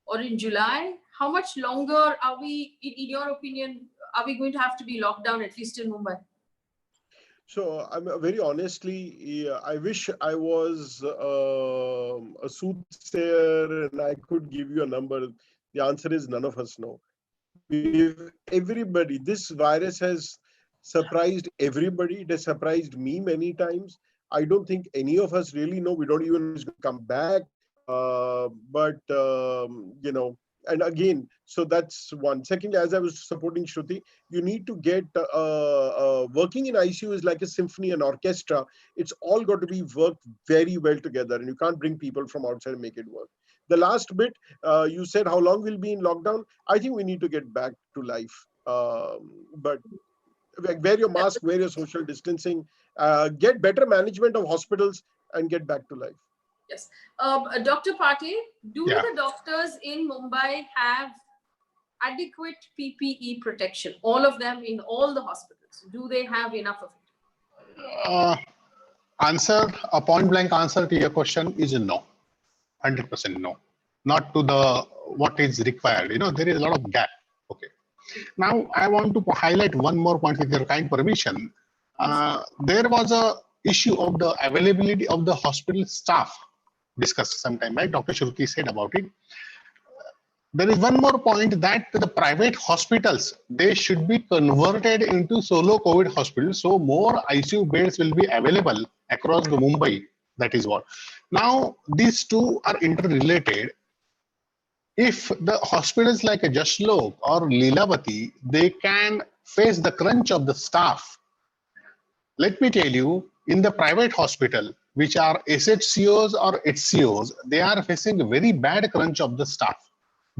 Speaker 1: or in July? How much longer are we, in your opinion, are we going to have to be locked down, at least in Mumbai?
Speaker 4: So I'm very honestly, I wish I was a soothsayer and I could give you a number. The answer is none of us know. Everybody, this virus has surprised everybody. It has surprised me many times. I don't think any of us really know. We don't even know it's going to come back. And again, so that's one. Secondly, as I was supporting Shruti, you need to get working in ICU is like a symphony and orchestra. It's all got to be worked very well together, and you can't bring people from outside and make it work. The last bit, you said how long we'll be in lockdown. I think we need to get back to life. But wear your mask, wear your social distancing, get better management of hospitals, and get back to life.
Speaker 1: Yes. Dr. Patil, do
Speaker 3: Yeah.
Speaker 1: the doctors in Mumbai have adequate PPE protection? All of them in all the hospitals. Do they have enough of it?
Speaker 3: A point blank answer to your question is no. 100% no. Not to the what is required. There is a lot of gap. Okay. Now I want to highlight one more point with your kind permission. There was a issue of the availability of the hospital staff discussed sometime, right? Dr. Shruti said about it. There is one more point that the private hospitals, they should be converted into solo COVID hospitals. So more ICU beds will be available across the Mumbai. That is what. Now, these two are interrelated. If the hospitals like a Jaslok or Leelavati, they can face the crunch of the staff. Let me tell you, in the private hospital, which are SHCOs or HCOs, they are facing a very bad crunch of the staff.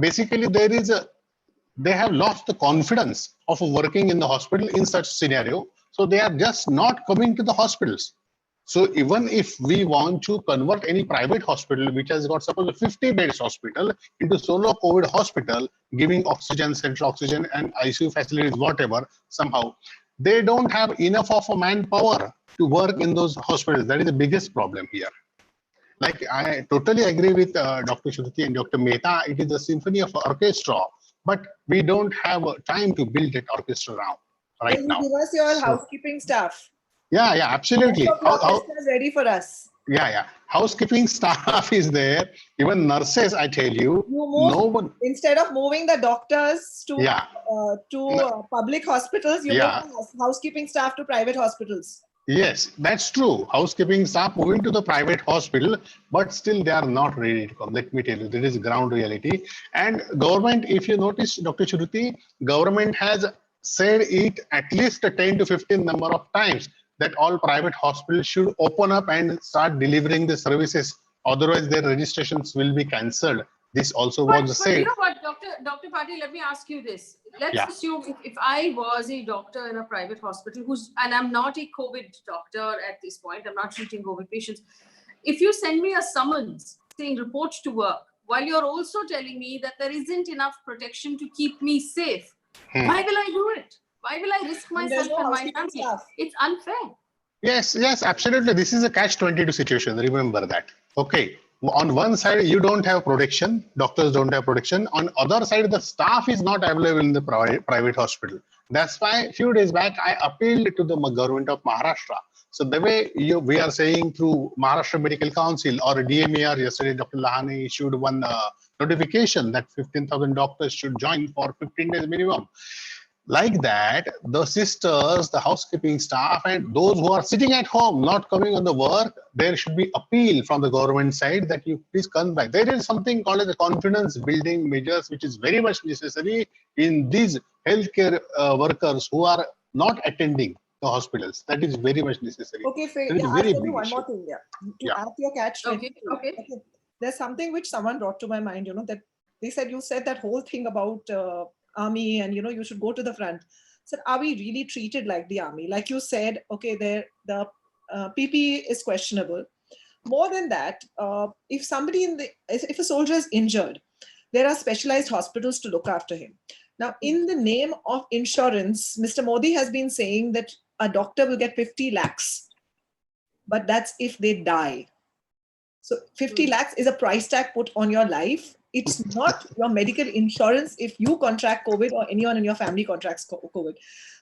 Speaker 3: Basically, they have lost the confidence of working in the hospital in such scenario. So they are just not coming to the hospitals. So even if we want to convert any private hospital, which has got suppose a 50 beds hospital into solo COVID hospital, giving oxygen, central oxygen and ICU facilities, whatever, somehow, they don't have enough of a manpower to work in those hospitals. That is the biggest problem here. Like I totally agree with Dr. Shruti and Dr. Mehta. It is a symphony of orchestra, but we don't have time to build that orchestra now, right
Speaker 2: Can you
Speaker 3: now.
Speaker 2: give us your housekeeping staff?
Speaker 3: Yeah, absolutely.
Speaker 2: The orchestra is ready for us.
Speaker 3: Yeah. Housekeeping staff is there. Even nurses, I tell you,
Speaker 2: no one. Instead of moving the doctors to public hospitals, you move the housekeeping staff to private hospitals.
Speaker 3: Yes, that's true. Housekeeping staff moving to the private hospital, but still they are not ready to come. Let me tell you, that is ground reality. And government, if you notice, Dr. Shruti, government has said it at least 10 to 15 number of times that all private hospitals should open up and start delivering the services. Otherwise, their registrations will be cancelled. This also was said.
Speaker 1: But you know what, Dr. Patil, let me ask you this. Let's assume if I was a doctor in a private hospital and I'm not a COVID doctor at this point, I'm not treating COVID patients. If you send me a summons saying report to work, while you're also telling me that there isn't enough protection to keep me safe, why will I do it? Why will I risk myself and my family? It's unfair.
Speaker 3: Yes, absolutely. This is a catch-22 situation. Remember that. Okay. On one side, you don't have protection. Doctors don't have protection. On other side, the staff is not available in the private hospital. That's why a few days back, I appealed to the government of Maharashtra. So the way we are saying through Maharashtra Medical Council or DMAR, yesterday Dr. Lahane issued one notification that 15,000 doctors should join for 15 days minimum. Like that, the sisters, the housekeeping staff, and those who are sitting at home, not coming on the work, there should be appeal from the government side that you please come back. There is something called as the confidence building measures, which is very much necessary in these healthcare workers who are not attending the hospitals. That is very much necessary.
Speaker 2: Okay, Faye, I'll tell you one more thing there. To add to your catch.
Speaker 1: Okay.
Speaker 2: There's something which someone brought to my mind, that you said that whole thing about army and you should go to the front. So are we really treated like the army? Like you said, okay, the PPE is questionable. More than that, if a soldier is injured, there are specialized hospitals to look after him. Now, in the name of insurance, Mr. Modi has been saying that a doctor will get 50 lakhs, but that's if they die. So 50 lakhs is a price tag put on your life. It's not your medical insurance if you contract COVID or anyone in your family contracts COVID.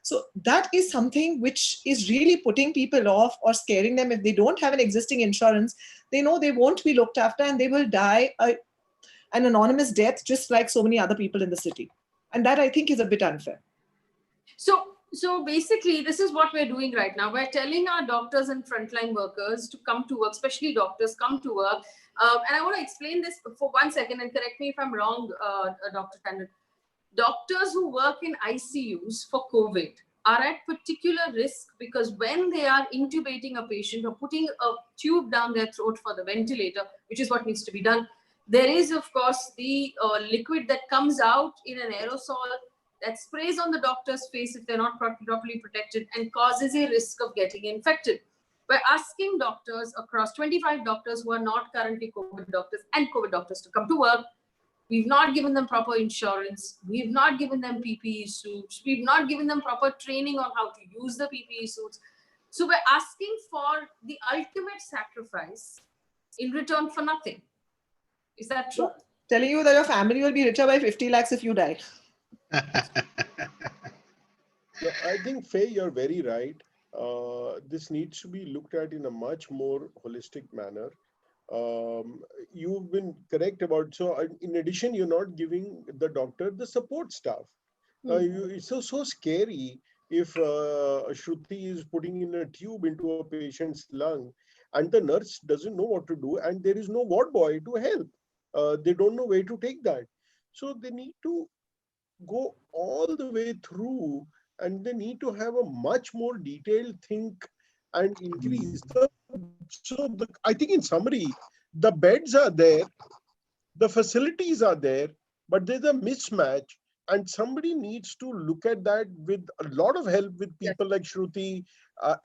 Speaker 2: So that is something which is really putting people off or scaring them. If they don't have an existing insurance, they know they won't be looked after and they will die an anonymous death just like so many other people in the city. And that I think is a bit unfair.
Speaker 1: So So basically, this is what we're doing right now. We're telling our doctors and frontline workers to come to work, especially doctors, come to work. And I want to explain this for 1 second and correct me if I'm wrong, Dr. Tandon. Doctors who work in ICUs for COVID are at particular risk because when they are intubating a patient or putting a tube down their throat for the ventilator, which is what needs to be done, there is, of course, the liquid that comes out in an aerosol that sprays on the doctor's face if they're not properly protected and causes a risk of getting infected. We're asking doctors across 25 doctors who are not currently COVID doctors and COVID doctors to come to work. We've not given them proper insurance. We've not given them PPE suits. We've not given them proper training on how to use the PPE suits. So we're asking for the ultimate sacrifice in return for nothing. Is that true?
Speaker 2: Telling you that your family will be richer by 50 lakhs if you die.
Speaker 4: No, I think, Faye, you're very right. This needs to be looked at in a much more holistic manner. You've been correct about, so in addition, you're not giving the doctor the support staff. It's so scary if Shruti is putting in a tube into a patient's lung and the nurse doesn't know what to do and there is no ward boy to help. They don't know where to take that. So they need to go all the way through and they need to have a much more detailed think and increase. I think in summary, the beds are there, the facilities are there, but there's a mismatch. And somebody needs to look at that with a lot of help with people like Shruti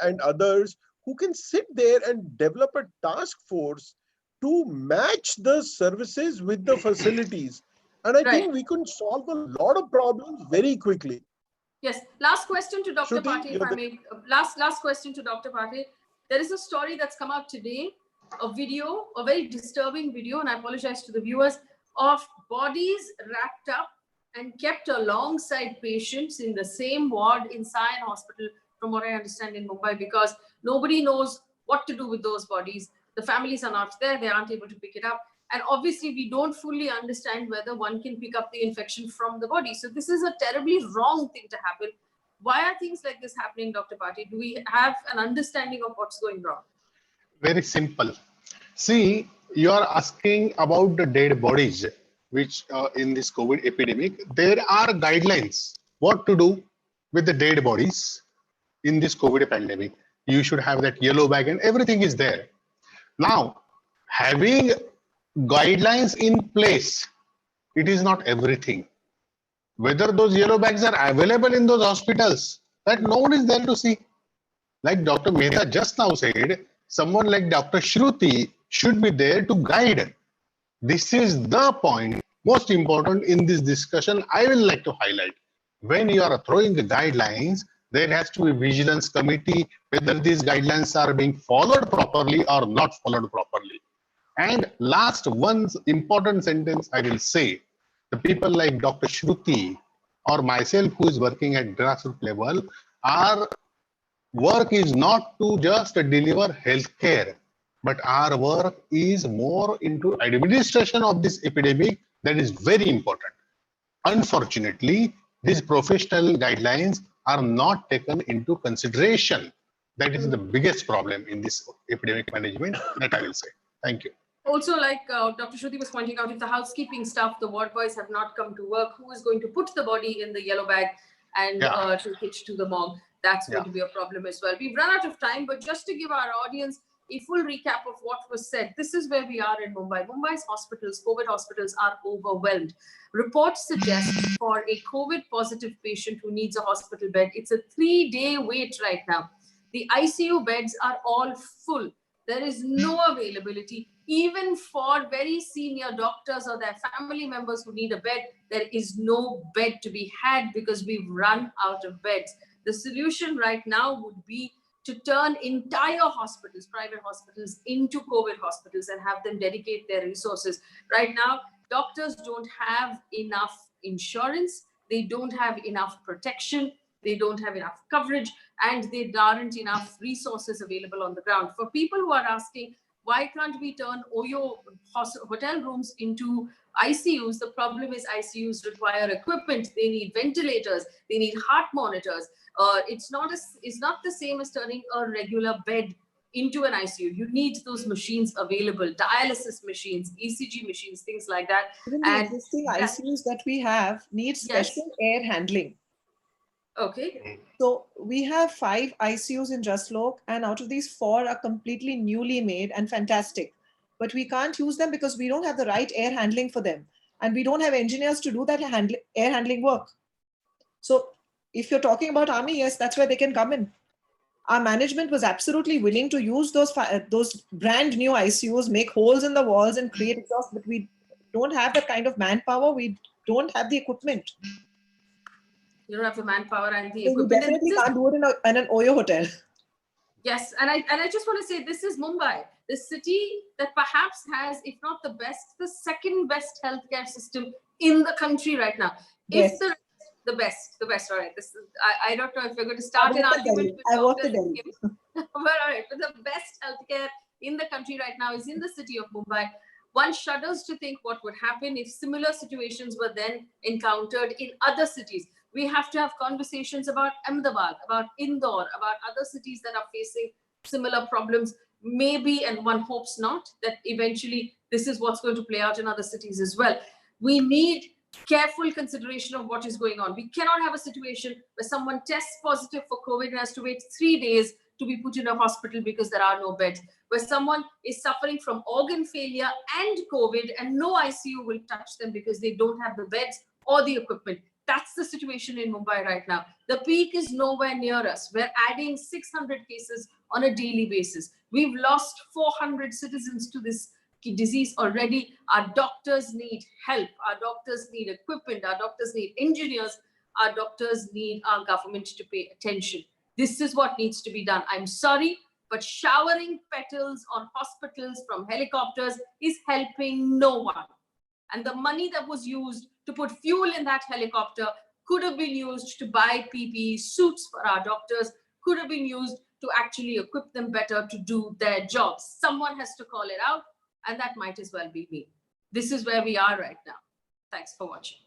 Speaker 4: and others who can sit there and develop a task force to match the services with the facilities. And I think we can solve a lot of problems very quickly.
Speaker 1: Yes. Last question to Dr.
Speaker 4: Shruti,
Speaker 1: Patil, if I may. Last question to Dr. Patil. There is a story that's come out today, a video, a very disturbing video, and I apologize to the viewers, of bodies wrapped up and kept alongside patients in the same ward in Sion Hospital, from what I understand, in Mumbai, because nobody knows what to do with those bodies. The families are not there. They aren't able to pick it up. And obviously, we don't fully understand whether one can pick up the infection from the body. So this is a terribly wrong thing to happen. Why are things like this happening, Dr. Patil? Do we have an understanding of what's going wrong?
Speaker 3: Very simple. See, you are asking about the dead bodies, which in this COVID epidemic, there are guidelines what to do with the dead bodies in this COVID pandemic. You should have that yellow bag and everything is there. Now, having guidelines in place, it is not everything. Whether those yellow bags are available in those hospitals, that no one is there to see. Like Dr. Mehta just now said, someone like Dr. Shruti should be there to guide. This is the point most important in this discussion I will like to highlight. When you are throwing the guidelines, there has to be vigilance committee whether these guidelines are being followed properly or not followed properly. And last, one important sentence I will say, the people like Dr. Shruti or myself who is working at grassroots level, our work is not to just deliver healthcare, but our work is more into administration of this epidemic. That is very important. Unfortunately, these professional guidelines are not taken into consideration. That is the biggest problem in this epidemic management, that I will say. Thank you.
Speaker 1: Also, like Dr. Shruti was pointing out, if the housekeeping staff, the ward boys have not come to work, who is going to put the body in the yellow bag and to hitch to the morgue? That's going to be a problem as well. We've run out of time, but just to give our audience a full recap of what was said, this is where we are in Mumbai. Mumbai's hospitals, COVID hospitals, are overwhelmed. Reports suggest for a COVID positive patient who needs a hospital bed, it's a 3-day wait right now. The ICU beds are all full. There is no availability. Even for very senior doctors or their family members who need a bed, there is no bed to be had because we've run out of beds. The solution right now would be to turn entire hospitals, private hospitals, into COVID hospitals and have them dedicate their resources. Right now, doctors don't have enough insurance. They don't have enough protection. They don't have enough coverage, and there aren't enough resources available on the ground. For people who are asking, why can't we turn OYO hotel rooms into ICUs, the problem is ICUs require equipment. They need ventilators. They need heart monitors. It's not the same as turning a regular bed into an ICU. You need those machines available, dialysis machines, ECG machines, things like that.
Speaker 2: Even the existing ICUs that we have need special air handling.
Speaker 1: Okay.
Speaker 2: So we have 5 ICUs in Jaslok, and out of these 4 are completely newly made and fantastic. But we can't use them because we don't have the right air handling for them. And we don't have engineers to do that air handling work. So if you're talking about Army, yes, that's where they can come in. Our management was absolutely willing to use those brand new ICUs, make holes in the walls and create exhaust, but we don't have that kind of manpower. We don't have the equipment.
Speaker 1: You don't have the manpower and the
Speaker 2: So
Speaker 1: equipment.
Speaker 2: you definitely can't do it in an Oyo hotel.
Speaker 1: Yes, and I just want to say, this is Mumbai, the city that perhaps has, if not the best, the second best healthcare system in the country right now.
Speaker 2: Yes.
Speaker 1: If the best, all right. This is, I don't know if we're going to start an argument.
Speaker 2: I walked the Delhi.
Speaker 1: But all right, but the best healthcare in the country right now is in the city of Mumbai. One shudders to think what would happen if similar situations were then encountered in other cities. We have to have conversations about Ahmedabad, about Indore, about other cities that are facing similar problems. Maybe, and one hopes not, that eventually this is what's going to play out in other cities as well. We need careful consideration of what is going on. We cannot have a situation where someone tests positive for COVID and has to wait 3 days to be put in a hospital because there are no beds, where someone is suffering from organ failure and COVID and no ICU will touch them because they don't have the beds or the equipment. That's the situation in Mumbai right now. The peak is nowhere near us. We're adding 600 cases on a daily basis. We've lost 400 citizens to this disease already. Our doctors need help. Our doctors need equipment. Our doctors need engineers. Our doctors need our government to pay attention. This is what needs to be done. I'm sorry, but showering petals on hospitals from helicopters is helping no one. And the money that was used to put fuel in that helicopter could have been used to buy PPE suits for our doctors, could have been used to actually equip them better to do their jobs. Someone has to call it out, and that might as well be me. This is where we are right now. Thanks for watching.